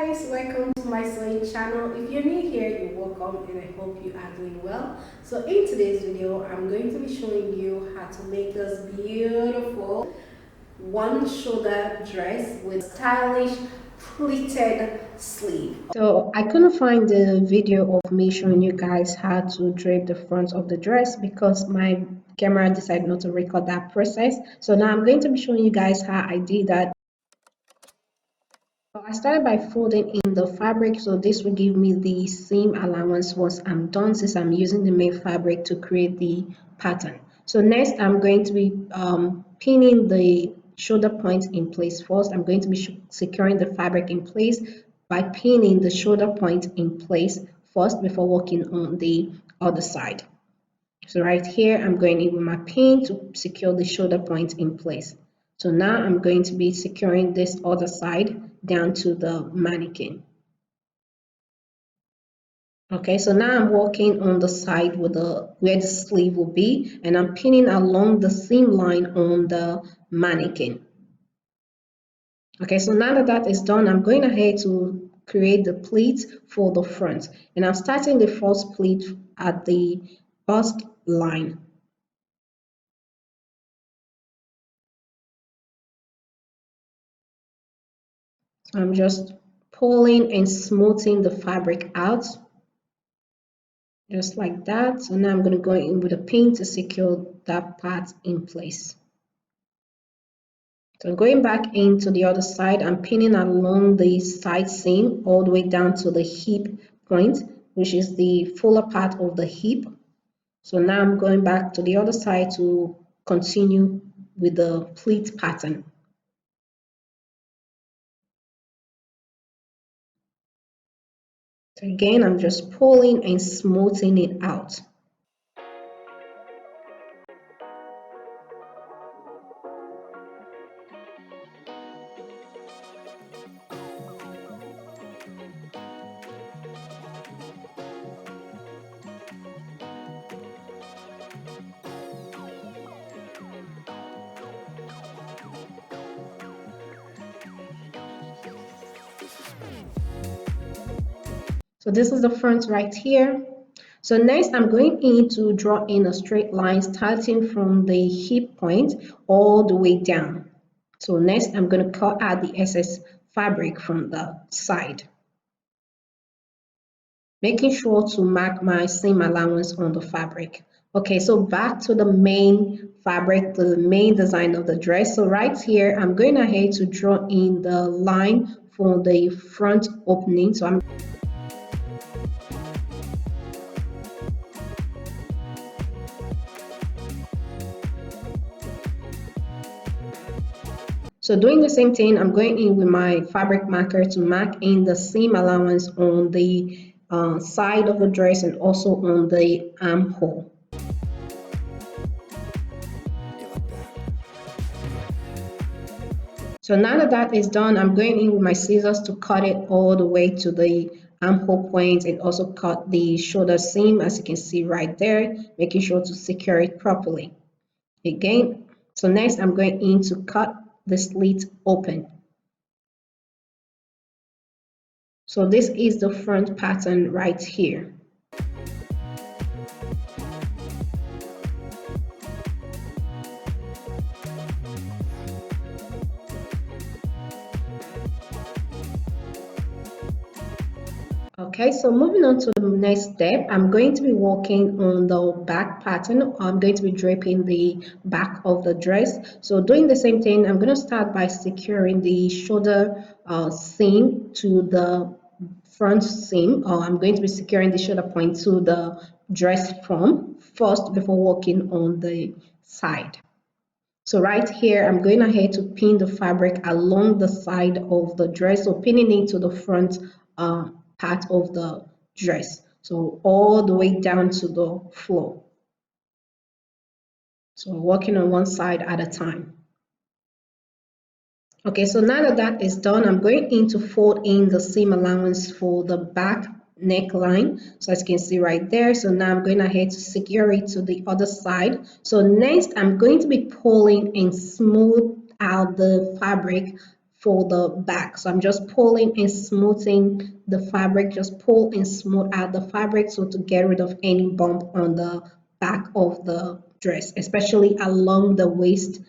guys, welcome to my sewing channel. If you're new here, you're welcome and I hope you are doing well. So in today's video, I'm going to be showing you how to make this beautiful one shoulder dress with stylish pleated sleeve. So I couldn't find the video of me showing you guys how to drape the front of the dress because my camera decided not to record that process. So now I'm going to be showing you guys how I did that. So I started by folding in the fabric, so this will give me the seam allowance once I'm done, since I'm using the main fabric to create the pattern. So next I'm going to be pinning the shoulder point in place. First I'm going to be securing the fabric in place by pinning the shoulder point in place first before working on the other side. So right here I'm going in with my pin to secure the shoulder point in place. So now I'm going to be securing this other side down to the mannequin. Okay, so now I'm working on the side with where the sleeve will be, and I'm pinning along the seam line on the mannequin. Okay, so now that that is done, I'm going ahead to create the pleat for the front, and I'm starting the first pleat at the bust line. So I'm just pulling and smoothing the fabric out, just like that. So now I'm going to go in with a pin to secure that part in place. So going back into the other side, I'm pinning along the side seam all the way down to the hip point, which is the fuller part of the hip. So now I'm going back to the other side to continue with the pleat pattern. So again, I'm just pulling and smoothing it out. So this is the front right here. So next I'm going in to draw in a straight line starting from the hip point all the way down. So next I'm going to cut out the excess fabric from the side, making sure to mark my seam allowance on the fabric. Okay, so back to the main fabric, the main design of the dress. So right here I'm going ahead to draw in the line for the front opening. So doing the same thing, I'm going in with my fabric marker to mark in the seam allowance on the side of the dress and also on the armhole. So now that that is done, I'm going in with my scissors to cut it all the way to the armhole point and also cut the shoulder seam, as you can see right there, making sure to secure it properly. Again, so next I'm going in to cut the slit open. So this is the front pattern right here. Okay, so moving on to the next step, I'm going to be working on the back pattern. I'm going to be draping the back of the dress. So doing the same thing, I'm going to start by securing the shoulder seam to the front seam. I'm going to be securing the shoulder point to the dress form first before working on the side. So right here, I'm going ahead to pin the fabric along the side of the dress, so pinning it to the front part of the dress, so all the way down to the floor. So working on one side at a time. Okay, so now that that is done, I'm going in to fold in the seam allowance for the back neckline, so as you can see right there. So now I'm going ahead to secure it to the other side. So next I'm going to be pulling and smooth out the fabric for the back. So I'm just pulling and smoothing the fabric, just pull and smooth out the fabric so to get rid of any bump on the back of the dress, especially along the waist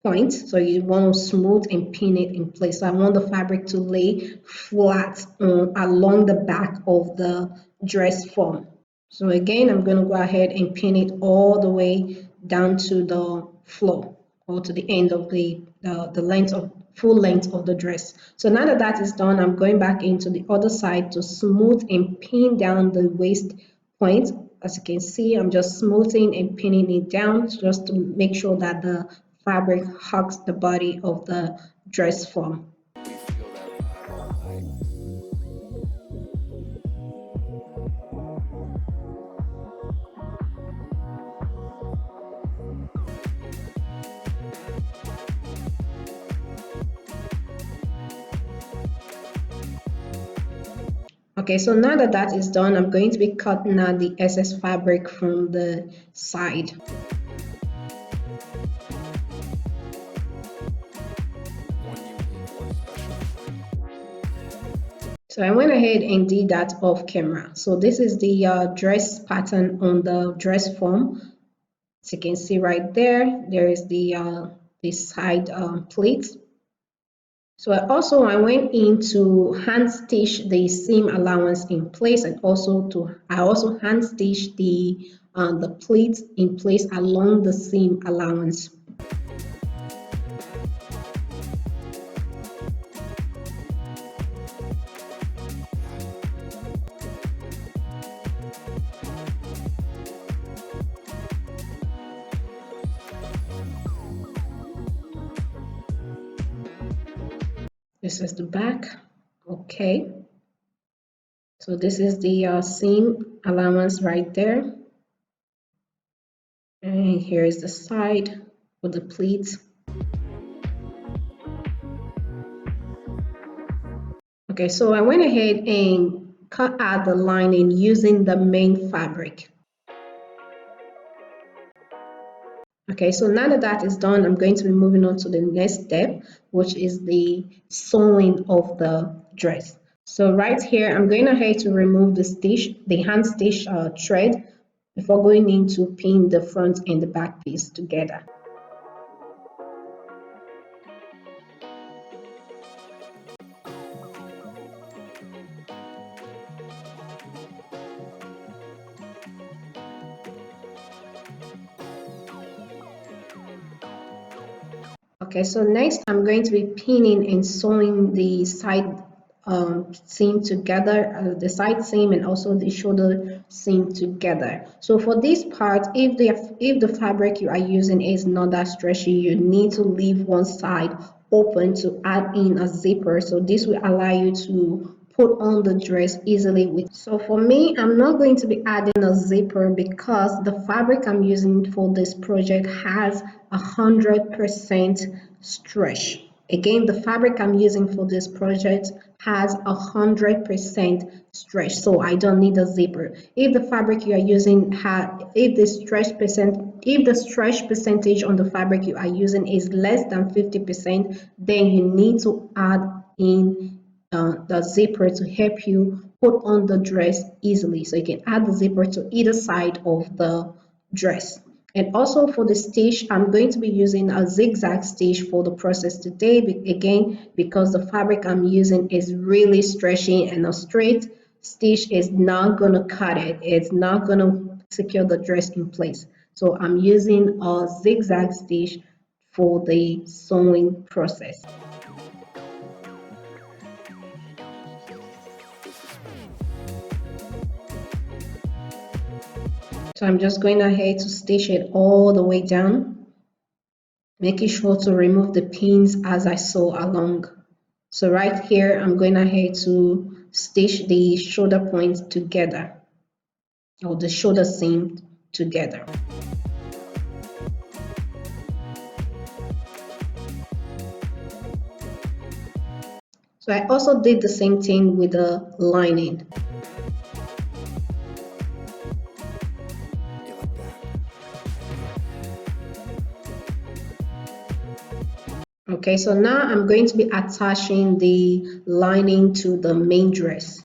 point. So you want to smooth and pin it in place. So I want the fabric to lay flat along the back of the dress form. So again, I'm going to go ahead and pin it all the way down to the floor or to the end of the length of full length of the dress. So now that that is done, I'm going back into the other side to smooth and pin down the waist point. As you can see, I'm just smoothing and pinning it down just to make sure that the fabric hugs the body of the dress form. Okay, so now that that is done, I'm going to be cutting out the excess fabric from the side. So I went ahead and did that off camera. So this is the dress pattern on the dress form. As you can see right there, there is the side pleats. So I went in to hand stitch the seam allowance in place, and I also hand stitched the pleats in place along the seam allowance. This is the back. Okay. So this is the seam allowance right there. And here is the side with the pleats. Okay, so I went ahead and cut out the lining using the main fabric. Okay, so now that that is done, I'm going to be moving on to the next step, which is the sewing of the dress. So right here, I'm going ahead to remove the hand stitch thread before going in to pin the front and the back piece together. Okay, so next I'm going to be pinning and sewing the side seam together, the side seam and also the shoulder seam together. So for this part, if the fabric you are using is not that stretchy, you need to leave one side open to add in a zipper. So this will allow you to put on the dress easily with. So for me, I'm not going to be adding a zipper because the fabric I'm using for this project has 100% stretch. Again, the fabric I'm using for this project has 100% stretch, so I don't need a zipper. If the fabric you are using if the stretch percentage on the fabric you are using is less than 50%, then you need to add in the zipper to help you put on the dress easily. So you can add the zipper to either side of the dress. And also for the stitch, I'm going to be using a zigzag stitch for the process today, again, because the fabric I'm using is really stretchy and a straight stitch is not going to cut it. It's not going to secure the dress in place. So I'm using a zigzag stitch for the sewing process. So I'm just going ahead to stitch it all the way down, making sure to remove the pins as I sew along. So right here, I'm going ahead to stitch the shoulder points together, or the shoulder seam together. So I also did the same thing with the lining. Okay, so now I'm going to be attaching the lining to the main dress.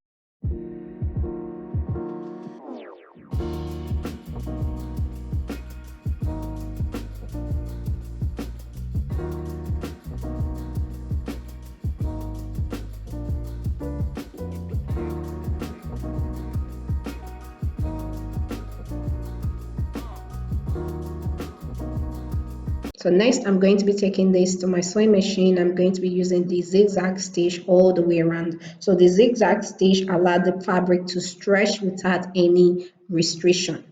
So next, I'm going to be taking this to my sewing machine. I'm going to be using the zigzag stitch all the way around. So the zigzag stitch allows the fabric to stretch without any restriction.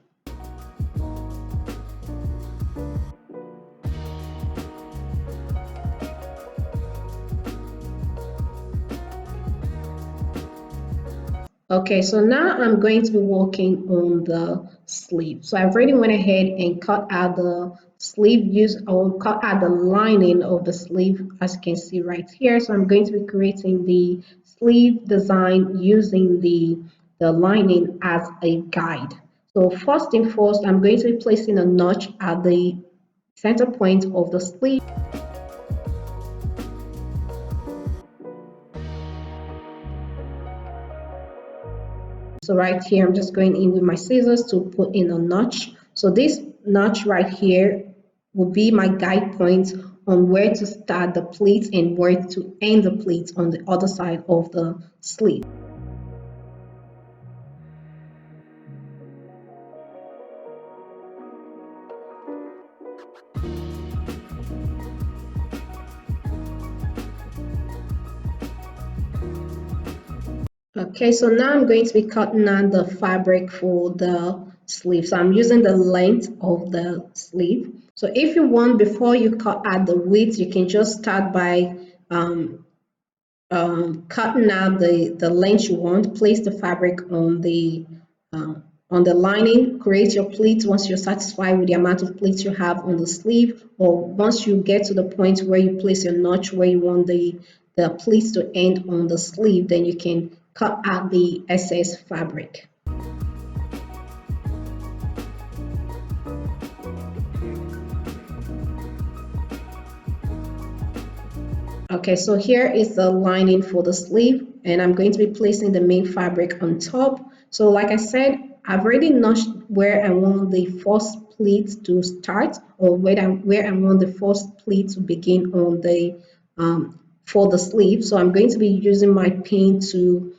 Okay, so now I'm going to be working on the sleeve. So I've already went ahead and cut out the sleeve cut out the lining of the sleeve, as you can see right here. So I'm going to be creating the sleeve design using the lining as a guide. So first thing first, I'm going to be placing a notch at the center point of the sleeve. So right here, I'm just going in with my scissors to put in a notch. So this notch right here will be my guide point on where to start the pleats and where to end the pleats on the other side of the sleeve. Okay, so now I'm going to be cutting out the fabric for the sleeve. So I'm using the length of the sleeve. So if you want, before you cut out the width, you can just start by cutting out the length you want. Place the fabric on the lining, create your pleats once you're satisfied with the amount of pleats you have on the sleeve, or once you get to the point where you place your notch where you want the pleats to end on the sleeve, then you can cut out the excess fabric. Okay, so here is the lining for the sleeve, and I'm going to be placing the main fabric on top. So like I said, I've already notched where I want the first pleat to start, or where I want the first pleat to begin on the for the sleeve. So I'm going to be using my pin to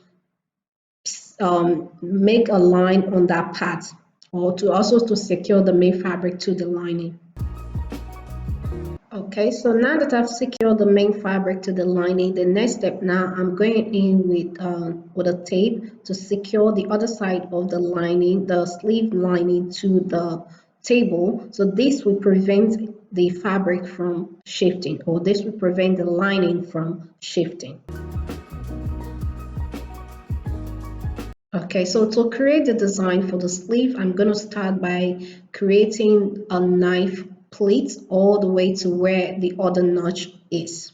make a line on that part, or to also to secure the main fabric to the lining. Okay, so now that I've secured the main fabric to the lining, the next step now, I'm going in with a tape to secure the other side of the lining, the sleeve lining, to the table. So this will prevent the fabric from shifting, or this will prevent the lining from shifting. Okay, so to create the design for the sleeve, I'm going to start by creating a knife pleat all the way to where the other notch is.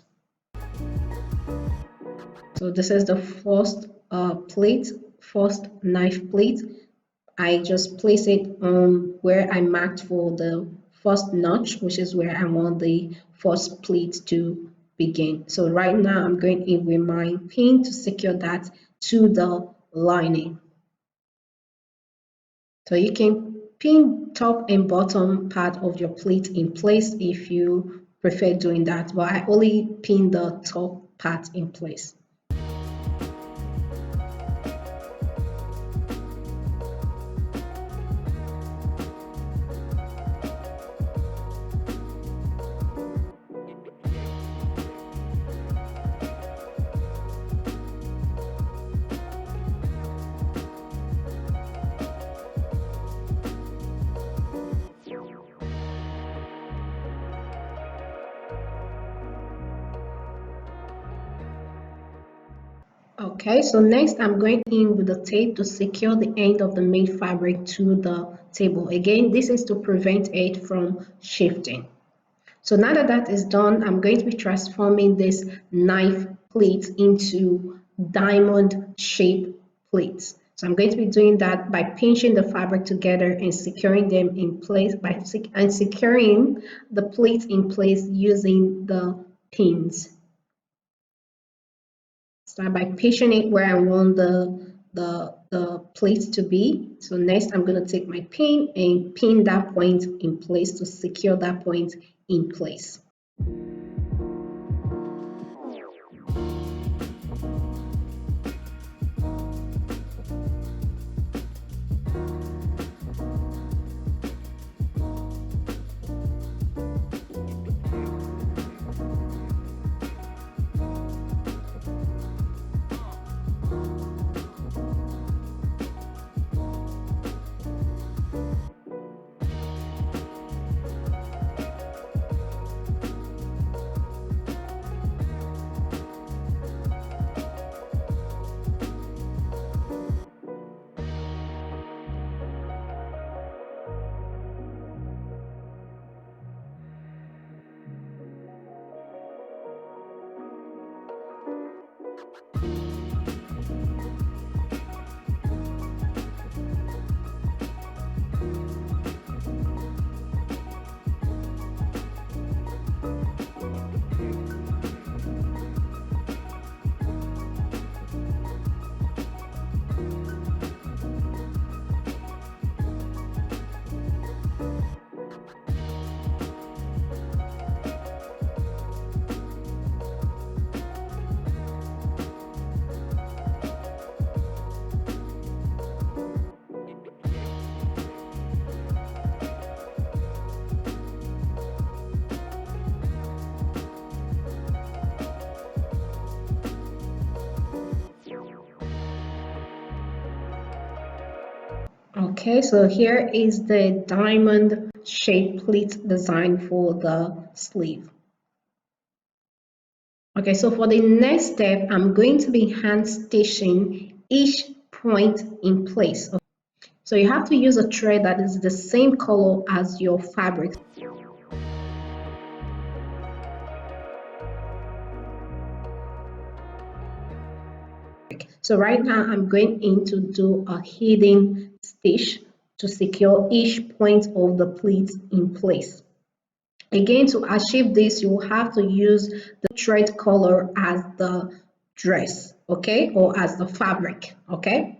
So this is the first pleat, first knife pleat. I just place it on where I marked for the first notch, which is where I want the first pleat to begin. So right now I'm going in with my pin to secure that to the lining. So you can pin top and bottom part of your pleat in place if you prefer doing that, but I only pin the top part in place. Okay, so next I'm going in with the tape to secure the end of the main fabric to the table. Again, this is to prevent it from shifting. So now that that is done, I'm going to be transforming this knife pleat into diamond shape pleats. So I'm going to be doing that by pinching the fabric together and securing them in place, and securing the pleats in place using the pins. Start by pitching it where I want the plate to be. So next I'm going to take my pin and pin that point in place to secure that point in place. Okay, so here is the diamond shaped pleat design for the sleeve. Okay, so for the next step, I'm going to be hand stitching each point in place. So you have to use a thread that is the same color as your fabric. So right now I'm going in to do a hidden stitch to secure each point of the pleat in place. Again, to achieve this, you will have to use the thread color as the dress, okay, or as the fabric, okay.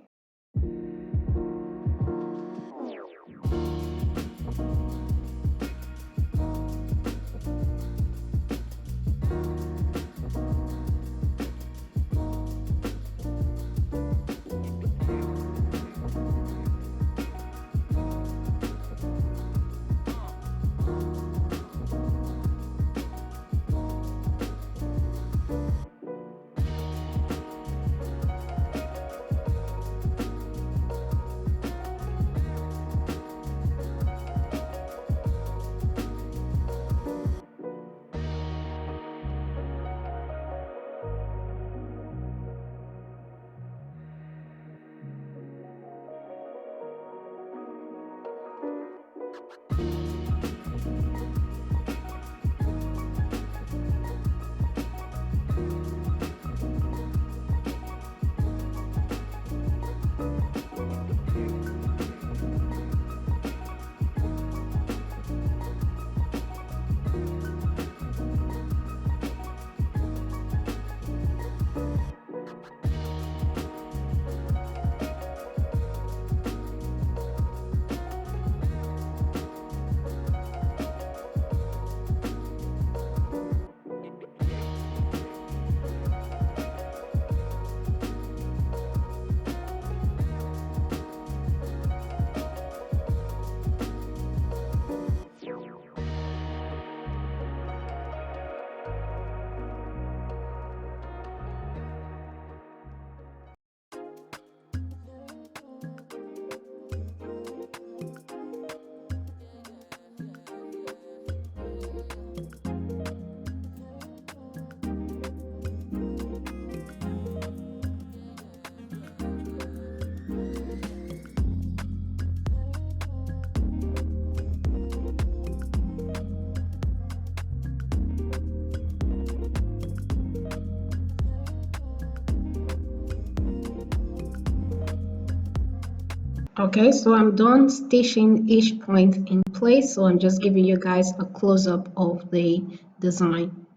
Okay, so I'm done stitching each point in place, so I'm just giving you guys a close-up of the design.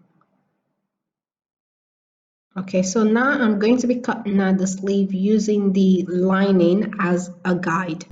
Okay, so now I'm going to be cutting out the sleeve using the lining as a guide.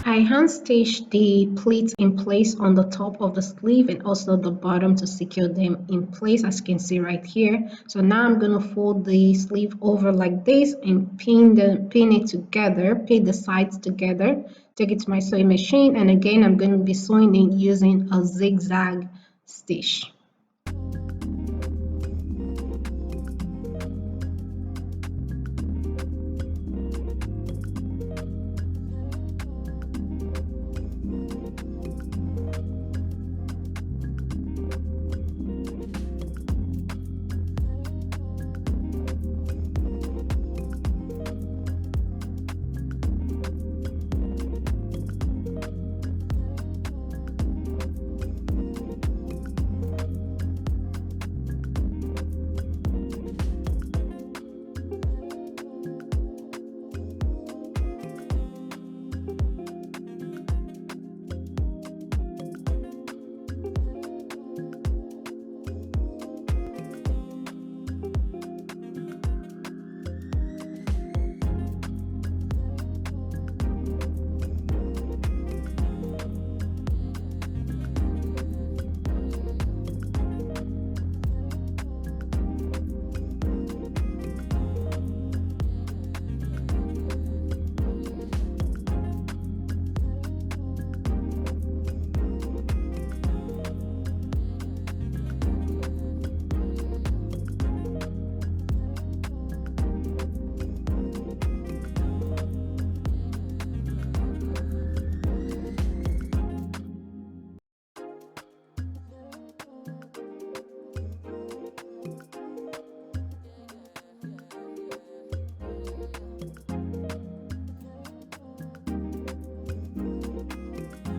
I hand stitched the pleats in place on the top of the sleeve and also the bottom to secure them in place, as you can see right here. So now I'm going to fold the sleeve over like this and pin it together, pin the sides together, take it to my sewing machine, and again I'm going to be sewing it using a zigzag stitch.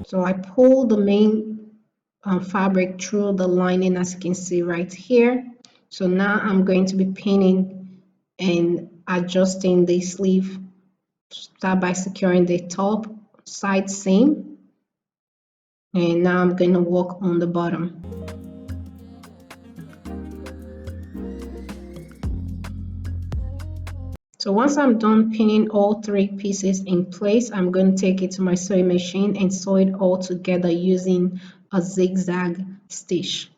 So I pull the main fabric through the lining, as you can see right here. So now I'm going to be pinning and adjusting the sleeve. Start by securing the top side seam, and now I'm going to work on the bottom. So once I'm done pinning all three pieces in place, I'm going to take it to my sewing machine and sew it all together using a zigzag stitch.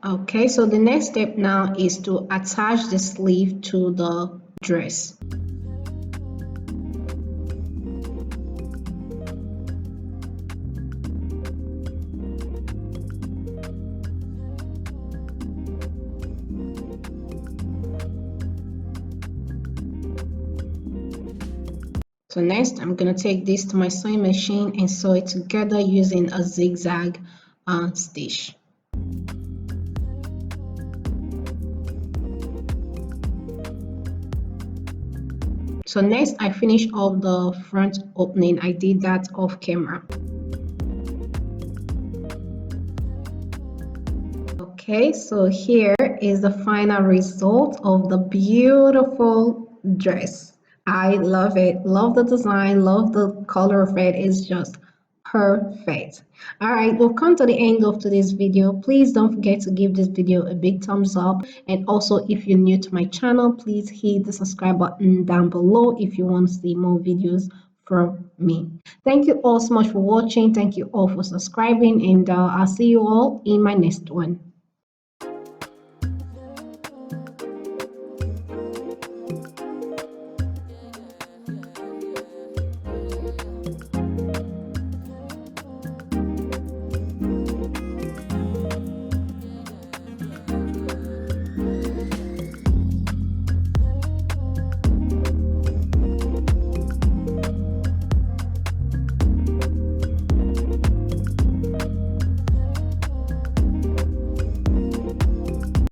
Okay, so the next step now is to attach the sleeve to the dress. So next, I'm going to take this to my sewing machine and sew it together using a zigzag stitch. So next, I finish off the front opening. I did that off camera. Okay, so here is the final result of the beautiful dress. I love it. Love the design, love the color of it. It's just perfect. All right, we've come to the end of today's video. Please don't forget to give this video a big thumbs up. And also, if you're new to my channel, please hit the subscribe button down below if you want to see more videos from me. Thank you all so much for watching. Thank you all for subscribing, and I'll see you all in my next one.